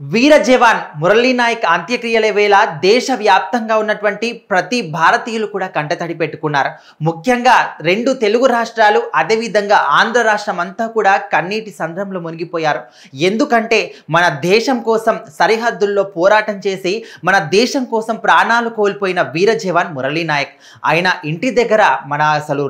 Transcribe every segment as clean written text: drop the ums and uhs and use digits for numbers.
వీర జవాన్ మురళీ నాయక్ అంత్యక్రియల వేళ దేశవ్యాప్తంగా ఉన్నటువంటి ప్రతి భారతీయులు కూడా కంటతడి పెట్టుకున్నారు. ముఖ్యంగా రెండు తెలుగు రాష్ట్రాలు అదేవిధంగా ఆంధ్ర రాష్ట్రం అంతా కూడా కన్నీటి సంద్రంలో మునిగిపోయారు. ఎందుకంటే మన దేశం కోసం సరిహద్దుల్లో పోరాటం చేసి మన దేశం కోసం ప్రాణాలు కోల్పోయిన వీర జవాన్ మురళీ నాయక్ ఆయన ఇంటి దగ్గర మన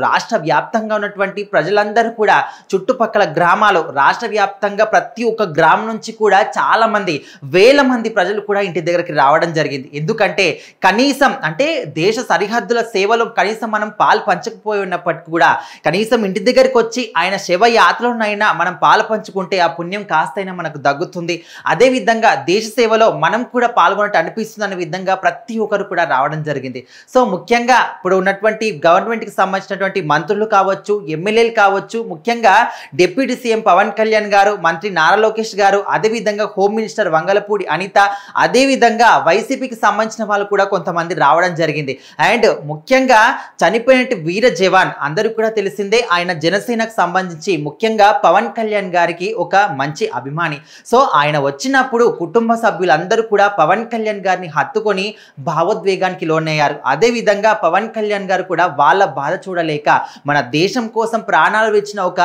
రాష్ట్ర వ్యాప్తంగా ఉన్నటువంటి ప్రజలందరూ కూడా చుట్టుపక్కల గ్రామాలు రాష్ట్ర వ్యాప్తంగా ప్రతి ఒక్క గ్రామం నుంచి కూడా చాలా మంది వేల మంది ప్రజలు కూడా ఇంటి దగ్గరికి రావడం జరిగింది. ఎందుకంటే కనీసం అంటే దేశ సరిహద్దుల సేవలో కనీసం మనం పాలు పంచకపోయి ఉన్నప్పటికీ కూడా కనీసం ఇంటి దగ్గరికి వచ్చి ఆయన శవయాత్రలోనైనా మనం పాలు పంచుకుంటే ఆ పుణ్యం కాస్తైనా మనకు దగ్గుతుంది. అదేవిధంగా దేశ సేవలో మనం కూడా పాల్గొన్నట్టు అనిపిస్తుంది అనే విధంగా ప్రతి ఒక్కరు కూడా రావడం జరిగింది. సో ముఖ్యంగా ఇప్పుడు ఉన్నటువంటి గవర్నమెంట్కి సంబంధించినటువంటి మంత్రులు కావచ్చు, ఎమ్మెల్యేలు కావచ్చు, ముఖ్యంగా డిప్యూటీ సీఎం పవన్ కళ్యాణ్ గారు, మంత్రి నారా లోకేష్ గారు, అదేవిధంగా హోమ్ మినిస్టర్ వంగలపూడి అనిత, అదేవిధంగా వైసీపీకి సంబంధించిన వాళ్ళు కూడా కొంతమంది రావడం జరిగింది. అండ్ ముఖ్యంగా చనిపోయినట్టు వీర జవాన్ అందరూ కూడా తెలిసిందే. ఆయన జనసేనకు సంబంధించి ముఖ్యంగా పవన్ కళ్యాణ్ గారికి ఒక మంచి అభిమాని. సో ఆయన వచ్చినప్పుడు కుటుంబ సభ్యులందరూ కూడా పవన్ కళ్యాణ్ గారిని హత్తుకొని భావోద్వేగానికి లోనయ్యారు. అదేవిధంగా పవన్ కళ్యాణ్ గారు కూడా వాళ్ళ బాధ చూడలేక మన దేశం కోసం ప్రాణాలు ఇచ్చిన ఒక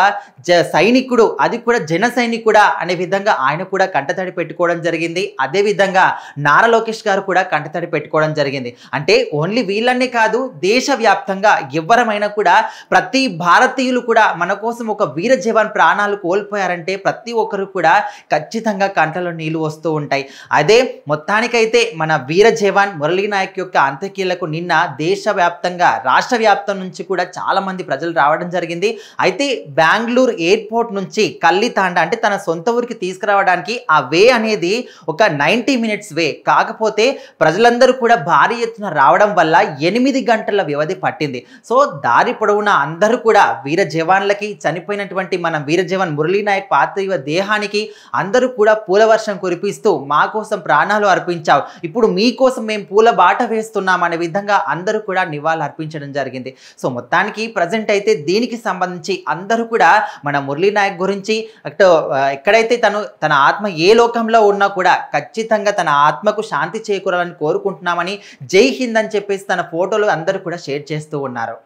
సైనికుడు, అది కూడా జన సైనికుడా అనే విధంగా ఆయన కూడా కంటతడి పెట్టుకోవడం జరిగింది. అదేవిధంగా నారా లోకేష్ గారు కూడా కంటతడి పెట్టుకోవడం జరిగింది. అంటే ఓన్లీ వీళ్ళనే కాదు, దేశవ్యాప్తంగా ఎవరమైనా కూడా ప్రతి భారతీయులు కూడా మన కోసం ఒక వీర జవాన్ ప్రాణాలు కోల్పోయారంటే ప్రతి ఒక్కరు కూడా ఖచ్చితంగా కంటలో నీళ్లు వస్తూ ఉంటాయి. అదే మొత్తానికైతే మన వీర జవాన్ మురళీ నాయక్ యొక్క అంత్యక్రియలకు నిన్న దేశవ్యాప్తంగా రాష్ట్ర వ్యాప్తం నుంచి కూడా చాలా మంది ప్రజలు రావడం జరిగింది. అయితే బెంగళూరు ఎయిర్పోర్ట్ నుంచి కల్లితాండ అంటే తన సొంత ఊరికి తీసుకురావడానికి ఆ వే అనేది ఒక 90 మినిట్స్ వే. కాకపోతే ప్రజలందరూ కూడా భారీ ఎత్తున రావడం వల్ల 8 గంటల వ్యవధి పట్టింది. సో దారి పొడవునా అందరూ కూడా వీర జవాన్లకి, చనిపోయినటువంటి మన వీర జవాన్ మురళీ నాయక్ పార్థివ దేహానికి అందరూ కూడా పూల వర్షం కురిపిస్తూ మా కోసం ప్రాణాలు అర్పించావు, ఇప్పుడు మీకోసం మేము పూల బాట వేస్తున్నాం అనే విధంగా అందరూ కూడా నివాళులు అర్పించడం జరిగింది. సో మొత్తానికి ప్రజెంట్ అయితే దీనికి సంబంధించి అందరూ కూడా మన మురళీ నాయక్ గురించి ఎక్కడైతే తన ఆత్మ ఏ లోకంలో ఉన్నా కూడా ఖచ్చితంగా తన ఆత్మకు శాంతి చేకూరాలని కోరుకుంటున్నామని, జై హింద్ అని చెప్పేసి తన ఫోటోలు అందరూ కూడా షేర్ చేస్తూ ఉన్నారు.